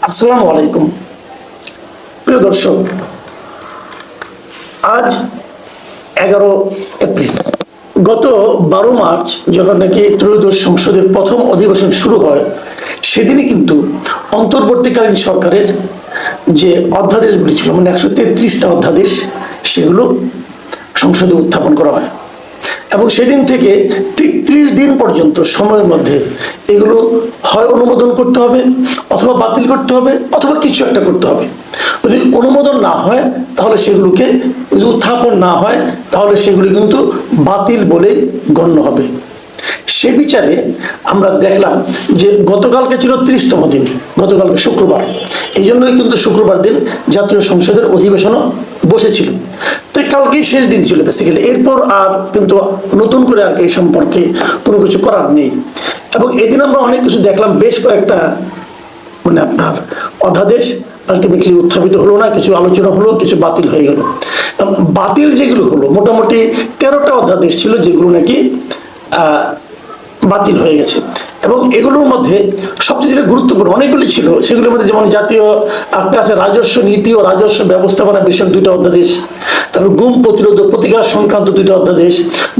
আসসালামু আলাইকুম প্রিয় দর্শক। আজ 11 এপ্রিল। গত 12 মার্চ যখন নাকি ত্রয়োদশ সংসদের প্রথম অধিবেশন শুরু হয়, সেদিনই কিন্তু অন্তর্বর্তীকালীন সরকারের যে অধ্যাদেশগুলি ছিল, মানে 133টা অধ্যাদেশ, সেগুলো সংসদে উত্থাপন করা হয়। এবং সেদিন থেকে ঠিক 30 দিন পর্যন্ত সময়ের মধ্যে এগুলো হয় অনুমোদন করতে হবে, অথবা বাতিল করতে হবে, অথবা কিছু একটা করতে হবে। যদি অনুমোদন না হয় তাহলে সেগুলোকে, যদি উত্থাপন না হয় তাহলে সেগুলি কিন্তু বাতিল বলে গণ্য হবে। সে বিচারে আমরা দেখলাম যে গতকালকে ছিল 30তম দিন, গতকালকে শুক্রবার। এই জন্যই কিন্তু শুক্রবার দিন জাতীয় সংসদের অধিবেশনও বসেছিল। তো কালকেই শেষ দিন ছিল বেসিক্যালি। এরপর আর কিন্তু নতুন করে আর এই সম্পর্কে কোনো কিছু করার নেই। এবং এদিন আমরা অনেক কিছু দেখলাম, বেশ কয়েকটা মানে আপনার অধ্যাদেশ আলটিমেটলি উত্থাপিত হলো না, কিছু আলোচনা হলো, কিছু বাতিল হয়ে গেল। বাতিল যেগুলো হলো, মোটামুটি 13টা অধ্যাদেশ ছিল যেগুলো নাকি বাতিল হয়ে গেছে। এবং এগুলোর মধ্যে সবচেয়ে যেটা গুরুত্বপূর্ণ অনেকগুলি ছিল, সেগুলোর মধ্যে যেমন জাতীয় একটা আছে রাজস্ব নীতি ও রাজস্ব ব্যবস্থাপনা বিষয়ক 2টা অধ্যাদেশ, তারপর গুম প্রতিরোধ ও প্রতিকার সংক্রান্ত 2টা অধ্যাদেশ,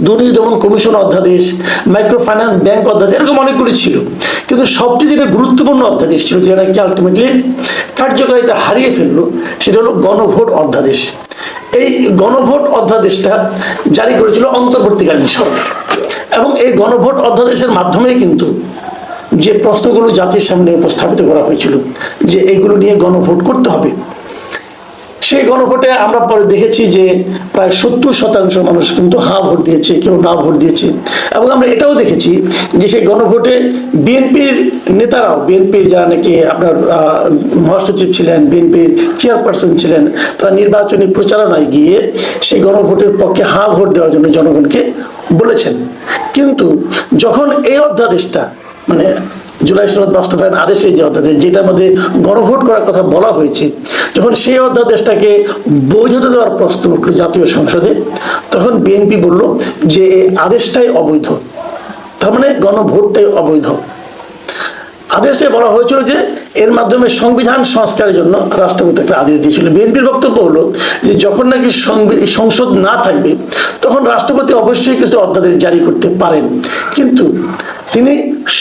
দুর্নীতি দমন কমিশন অধ্যাদেশ, মাইক্রো ফাইন্যান্স ব্যাংক অধ্যাদেশ, এরকম অনেকগুলি ছিল। কিন্তু সবচেয়ে যেটা গুরুত্বপূর্ণ অধ্যাদেশ ছিল, যেটা নাকি আলটিমেটলি কার্যকারিতা হারিয়ে ফেললো, সেটা হলো গণভোট অধ্যাদেশ। এই গণভোট অধ্যাদেশটা জারি করেছিল অন্তর্বর্তীকালীন সরকার। এবং এই গণভোট অধ্যাদেশের মাধ্যমেই কিন্তু যে প্রশ্নগুলো জাতির সামনে উপস্থাপিত করা হয়েছিল যে এগুলো নিয়ে গণভোট করতে হবে, সেই গণভোটে আমরা পরে দেখেছি যে প্রায় 70% মানুষ কিন্তু হ্যাঁ ভোট দিয়েছে, কেউ না ভোট দিয়েছে। এবং আমরা এটাও দেখেছি যে সেই গণভোটে বিএনপির নেতারাও, বিএনপির যারা নাকি আপনার মহাসচিব ছিলেন, বিএনপির চেয়ারপারসন ছিলেন, তারা নির্বাচনী প্রচারণায় গিয়ে সেই গণভোটের পক্ষে হ্যাঁ ভোট দেওয়ার জন্য জনগণকে বলেছেন। কিন্তু যখন এই অধ্যাদেশটা, মানে জুলাই সনদ বাস্তবায়ন আদেশের যে অধ্যাদেশ, যেটার মধ্যে গণভোট করার কথা বলা হয়েছে, যখন সেই অধ্যাদেশটাকে বৈধতা দেওয়ার প্রশ্ন উঠল জাতীয় সংসদে, তখন বিএনপি বলল যে এই আদেশটাই অবৈধ, তার মানে গণভোটটাই অবৈধ। আদেশটাই বলা হয়েছিল যে এর মাধ্যমে সংবিধান সংস্কারের জন্য রাষ্ট্রপতি একটা আদেশ দিয়েছিল। বিএনপির বক্তব্য হলো যে যখন নাকি সংসদ না থাকবে তখন রাষ্ট্রপতি অবশ্যই কিছু অধ্যাদেশ জারি করতে পারেন, কিন্তু তিনি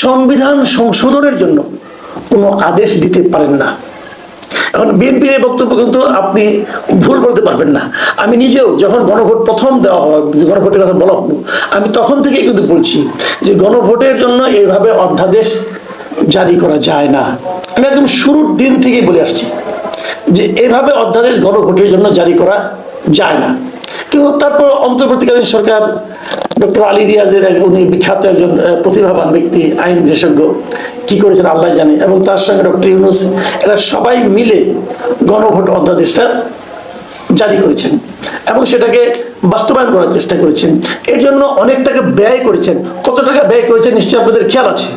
সংবিধান সংশোধনের জন্য কোনো আদেশ দিতে পারেন না। এখন বিএনপির এই বক্তব্য কিন্তু আপনি ভুল বলতে পারবেন না। আমি নিজেও যখন গণভোট প্রথম দেওয়া হয়, গণভোটের কথা বলা হলো, আমি তখন থেকেই কিন্তু বলছি যে গণভোটের জন্য এইভাবে অধ্যাদেশ জারি করা যায় না। আমি একদম শুরুর দিন থেকেই বলে আসছি যে এভাবে অধ্যাদেশ গণভোটের জন্য জারি করা যায় না। কিন্তু তারপর অন্তর্বর্তীকালীন সরকার, ডক্টর আলী রিয়াজের, উনি বিখ্যাত একজন প্রতিভাবান ব্যক্তি, আইন বিশেষজ্ঞ, কি করেছেন আল্লাহ জানে, এবং তার সঙ্গে ডক্টর ইউনূস, এরা সবাই মিলে গণভোট অধ্যাদেশটা জারি করেছেন এবং সেটাকে বাস্তবায়ন করার চেষ্টা করেছেন। এর জন্য অনেক টাকা ব্যয় করেছেন। কত টাকা ব্যয় করেছেন নিশ্চয়ই আপনাদের খেয়াল আছে।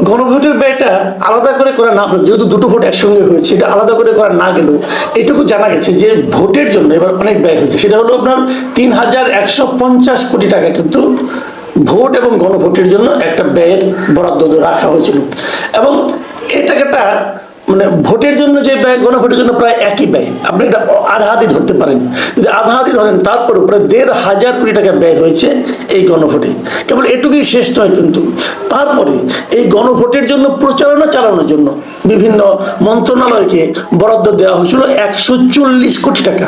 গণভোটের ব্যয়টা আলাদা করে করা না হলো, যেহেতু দুটো ভোট একসঙ্গে হয়েছে, এটা আলাদা করে করা না গেলেও এটুকু জানা গেছে যে ভোটের জন্য এবার অনেক ব্যয় হয়েছে। সেটা হলো আপনার 3150 কোটি টাকা কিন্তু ভোট এবং গণভোটের জন্য একটা ব্যয়ের বরাদ্দ রাখা হয়েছিল। এবং এই টাকাটা মানে ভোটের জন্য যে ব্যয়, গণভোটের জন্য প্রায় একই ব্যয়। আপনি এটা আধা আধি ধরতে পারেন। যদি আধা আধি ধরেন, তারপরে প্রায় 1500 কোটি টাকা ব্যয় হয়েছে এই গণভোটে। কেবল এটুকুই শেষ নয়, কিন্তু তারপরে এই গণভোটের জন্য প্রচারণা চালানোর জন্য বিভিন্ন মন্ত্রণালয়কে বরাদ্দ দেওয়া হয়েছিল 140 কোটি টাকা,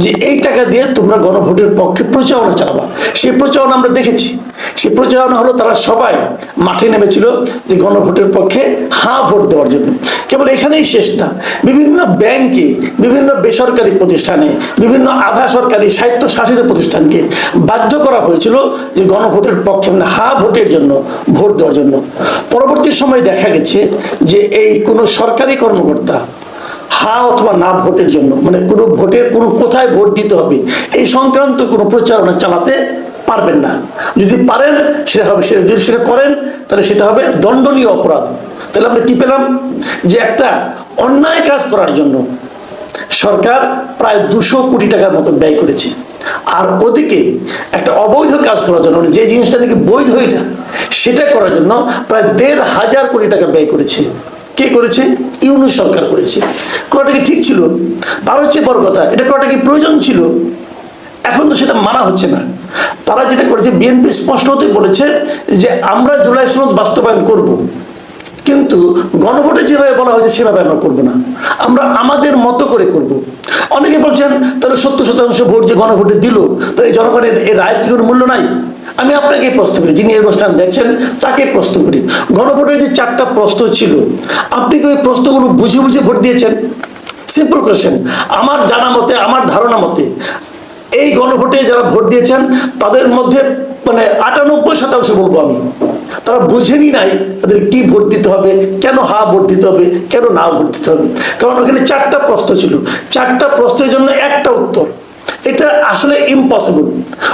যে এই টাকা দিয়ে তোমরা গণভোটের পক্ষে প্রচারণা চালাবা। সেই প্রচারণা আমরা দেখেছি। সেই প্রচারণা হলো তারা সবাই মাঠে নেমেছিল যে গণভোটের পক্ষে হ্যাঁ ভোট দেওয়ার জন্য। কেবল এখানেই শেষ না, বিভিন্ন ব্যাংকে, বিভিন্ন বেসরকারি প্রতিষ্ঠানে, বিভিন্ন আধা সরকারি স্বায়ত্তশাসিত প্রতিষ্ঠানকে বাধ্য করা হয়েছিল যে গণভোটের পক্ষে, মানে হ্যাঁ ভোটের জন্য ভোট দেওয়ার জন্য। পরবর্তী সময় দেখা গেছে যে এই কোনো সরকারি কর্মকর্তা হ্যাঁ অথবা না ভোটের জন্য, মানে কোনো ভোটের কোনো কোথায় ভোট দিতে হবে এই সংক্রান্ত কোনো প্রচারণা চালাতে পারবেন না। যদি পারেন সেটা হবে, যদি সেটা করেন তাহলে সেটা হবে দণ্ডনীয় অপরাধ। তাহলে আমরা কি পেলাম যে একটা অন্যায় কাজ করার জন্য সরকার প্রায় 200 কোটি টাকার মতো ব্যয় করেছে, আর ওদিকে একটা অবৈধ কাজ করার জন্য, যে জিনিসটা নাকি বৈধই না, সেটা করার জন্য প্রায় 1500 কোটি টাকা ব্যয় করেছে। কে করেছে? ইউনূস সরকার করেছে। করাটা কি ঠিক ছিল? তার হচ্ছে বড় কথা, এটা করাটা কি প্রয়োজন ছিল? এখন তো সেটা মানা হচ্ছে না। তারা যেটা করেছে, বিএনপি স্পষ্টতই বলেছে যে আমরা জুলাই সনদ বাস্তবায়ন করব, কিন্তু গণভোটে যেভাবে বলা হয়েছে সেভাবে আমরা করবো না, আমরা আমাদের মতো করে করব। অনেকে বলছেন তাহলে 70% ভোট যে গণভোটে দিল, তাহলে এই জনগণের এই রায়ের কি কোনো মূল্য নাই? আমি আপনাকে প্রশ্ন করি, যিনি এই অনুষ্ঠান দেখছেন তাকে প্রশ্ন করি, গণভোটের যে 4টা প্রশ্ন ছিল, আপনি কি ওই প্রশ্নগুলো বুঝে বুঝে ভোট দিয়েছেন? Simple question. আমার জানা মতে, আমার ধারণা মতে, এই গণভোটে যারা ভোট দিয়েছেন তাদের মধ্যে মানে 98% বলবো আমি, তারা বুঝেনি নাই তাদের কি ভোট দিতে হবে, কেন হা ভোট দিতে হবে, কেন না ভোট দিতে হবে। কারণ ওখানে 4টা প্রশ্ন ছিল, 4টা প্রশ্নের জন্য একটা উত্তর। এটা আসলে ইম্পসিবল।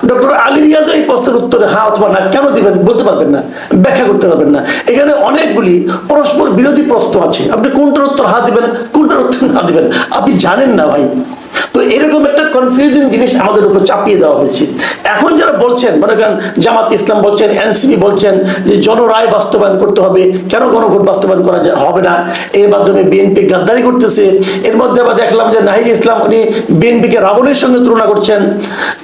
ডক্টর আলী রিয়াজও এই প্রশ্নের উত্তরে হা অথবা না কেন দিবেন বলতে পারবেন না, ব্যাখ্যা করতে পারবেন না। এখানে অনেকগুলি পরস্পর বিরোধী প্রশ্ন আছে, আপনি কোনটার উত্তর হা দিবেন, কোনটার উত্তর না দিবেন আপনি জানেন না ভাই। তো এরকম একটা কনফিউজিং জিনিস আমাদের উপর চাপিয়ে দেওয়া হয়েছে। এখন যারা বলছেন, মনে করেন জামাত ইসলাম বলছেন, এনসিপি বলছেন যে জনরায় বাস্তবায়ন করতে হবে, কেন গণভোট বাস্তবায়ন করা হবে না, এর মাধ্যমে বিএনপি গাদ্দারি করতেছে। এর মধ্যে আবার দেখলাম যে নাহিদ ইসলাম উনি বিএনপিকে রাবণের সঙ্গে তুলনা করছেন।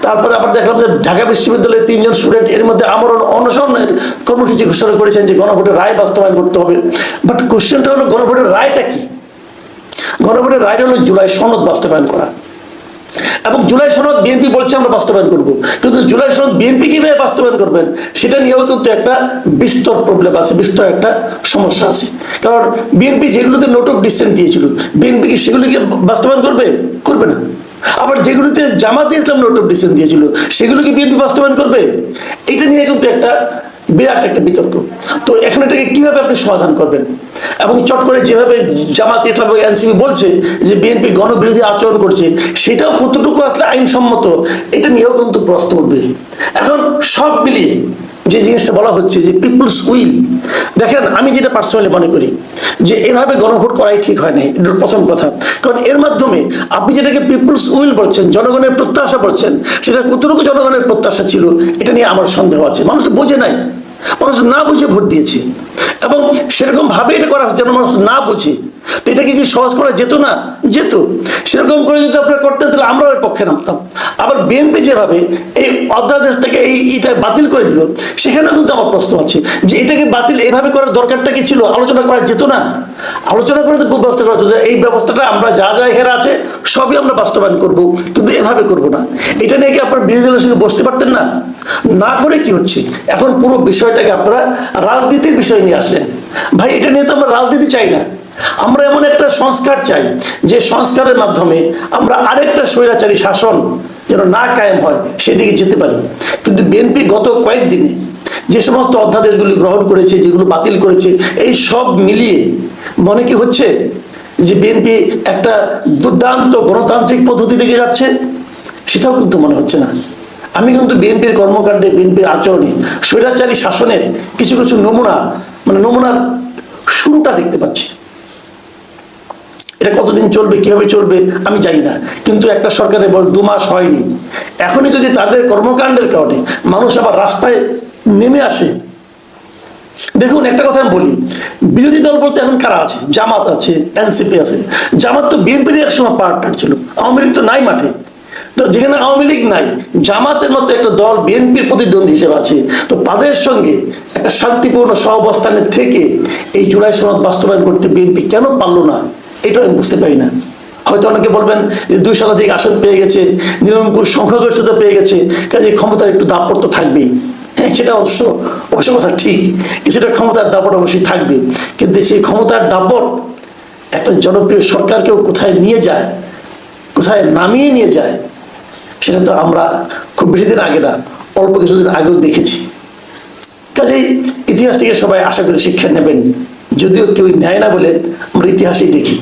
তারপরে আবার দেখলাম যে ঢাকা বিশ্ববিদ্যালয়ের 3 জন স্টুডেন্ট এর মধ্যে আমরণ অনশনের কর্মসূচি ঘোষণা করেছেন যে গণভোটের রায় বাস্তবায়ন করতে হবে। বাট কোশ্চেনটা হলো গণভোটের রায়টা কি? গণভোটের রায় হলো জুলাই সনদ বাস্তবায়ন করা, এবং জুলাই সনদ বিএনপি বলছে আমরা বাস্তবায়ন করব, কিন্তু জুলাই সনদ বিএনপি কিভাবে বাস্তবায়ন করবেন সেটা নিয়েও কিন্তু একটা বিস্তর প্রবলেম আছে, বিস্তর একটা সমস্যা আছে। কারণ বিএনপি যেগুলোতে নোট অফ ডিসেন্ট দিয়েছিল, বিএনপি কি সেগুলিকে বাস্তবায়ন করবে? করবে না। আবার যেগুলোতে জামাতে ইসলাম নোট অফ ডিসেন্ট দিয়েছিল সেগুলোকে বিএনপি বাস্তবায়ন করবে? এটা নিয়ে কিন্তু একটা বিরাট একটা বিতর্ক। তো এখন এটাকে কিভাবে আপনি সমাধান করবেন? এবং চট করে যেভাবে জামাত ইসলাম এবং এনসিপি বলছে যে বিএনপি গণবিরোধী আচরণ করছে, সেটাও কতটুকু আসলে আইনসম্মত, এটা নিয়েও কিন্তু প্রশ্ন উঠবে। এখন সব মিলিয়ে যে জিনিসটা বলা হচ্ছে যে পিপলস উইল, দেখেন আমি যেটা পার্সোনালি মনে করি যে এভাবে গণভোট করাই ঠিক হয় না, এটা প্রথম কথা। কারণ এর মাধ্যমে আপনি যেটাকে পিপলস উইল বলছেন, জনগণের প্রত্যাশা বলছেন, সেটা কতটুকু জনগণের প্রত্যাশা ছিল এটা নিয়ে আমার সন্দেহ আছে। মানুষ তো বোঝে নাই, মানুষ না বুঝে ভোট দিয়েছে, এবং সেরকম ভাবে এটা করা হচ্ছে, মানুষ না বুঝে। তো এটা কি সহজ করা যেত না? যেত। সেরকম করে যদি আপনারা করতেন তাহলে আমরাও এর পক্ষে নামতাম। আবার বিএনপি যেভাবে এই অধ্যাদেশ থেকে এটা বাতিল করে দিল, সেখানেও কিন্তু আমার প্রশ্ন আছে যে এটাকে বাতিল এভাবে করার দরকারটা কি ছিল? আলোচনা করা যেত না? আলোচনা করে তো ব্যবস্থা করা যেত, এই ব্যবস্থাটা আমরা যা যা এখানে আছে সবই আমরা বাস্তবায়ন করব, কিন্তু এভাবে করব না। এটা নিয়ে কি আপনারা বিরোধী দলের সঙ্গে বসতে পারতেন না? না করে কি হচ্ছে, এখন পুরো বিষয়টাকে আপনারা রাজনীতির বিষয় নিয়ে আসলেন। ভাই এটা নিয়ে তো আমরা রাজনীতি চাই না, আমরা এমন একটা সংস্কার চাই যে সংস্কারের মাধ্যমে আমরা আরেকটা স্বৈরাচারী শাসন যেন না কায়েম হয় সেদিকে যেতে পারি। কিন্তু বিএনপি গত কয়েকদিনে যে সমস্ত অধ্যাদেশগুলি গ্রহণ করেছে, যেগুলো বাতিল করেছে, এই সব মিলিয়ে মনে কি হচ্ছে যে বিএনপি একটা দুর্দান্ত গণতান্ত্রিক পদ্ধতি দিকে যাচ্ছে? সেটাও কিন্তু মনে হচ্ছে না। আমি কিন্তু বিএনপির কর্মকাণ্ডে, বিএনপির আচরণে স্বৈরাচারী শাসনের কিছু কিছু নমুনার শুরুটা দেখতে পাচ্ছি। এটা কতদিন চলবে, কিভাবে চলবে আমি জানি না, কিন্তু একটা সরকারের 2 মাস হয়নি, এখনই যদি তাদের কর্মকাণ্ডের কারণে মানুষ আবার রাস্তায় নেমে আসে। দেখুন একটা কথা আমি বলি, বিরোধী দল বলতে এখন কারা আছে? জামাত আছে, এনসিপি আছে। জামাত তো বিএনপির একসময় পার্টনার ছিল, আওয়ামী লীগ তো নাই মাঠে। তো যেখানে আওয়ামী লীগ নাই, জামাতের মতো একটা দল বিএনপির প্রতিদ্বন্দ্বী হিসেবে আছে, তো তাদের সঙ্গে একটা শান্তিপূর্ণ সহাবস্থানের থেকে এই জুলাই সনদ বাস্তবায়ন করতে বিএনপি কেন পারলো না, এটা আমি বুঝতে পারি না। হয়তো অনেকে বলবেন যে 2 শতাধিক আসন পেয়ে গেছে, নিরঙ্কুশ সংখ্যাগরিষ্ঠতা পেয়ে গেছে, কাজে ক্ষমতার একটু দাপট তো থাকবেই। হ্যাঁ, সেটা অবশ্য কথা ঠিক, কিছুটা ক্ষমতার দাপট অবশ্যই থাকবে, কিন্তু সেই ক্ষমতার দাপট একটা জনপ্রিয় সরকারকেও কোথায় নিয়ে যায়, কোথায় নামিয়ে নিয়ে যায়, সেটা তো আমরা খুব বেশি দিন আগে না, অল্প কিছুদিন আগেও দেখেছি। কাজেই ইতিহাস থেকে সবাই আশা করি শিক্ষা নেবেন, যদিও কেউ নেয় না বলে আমরা ইতিহাসেই দেখি।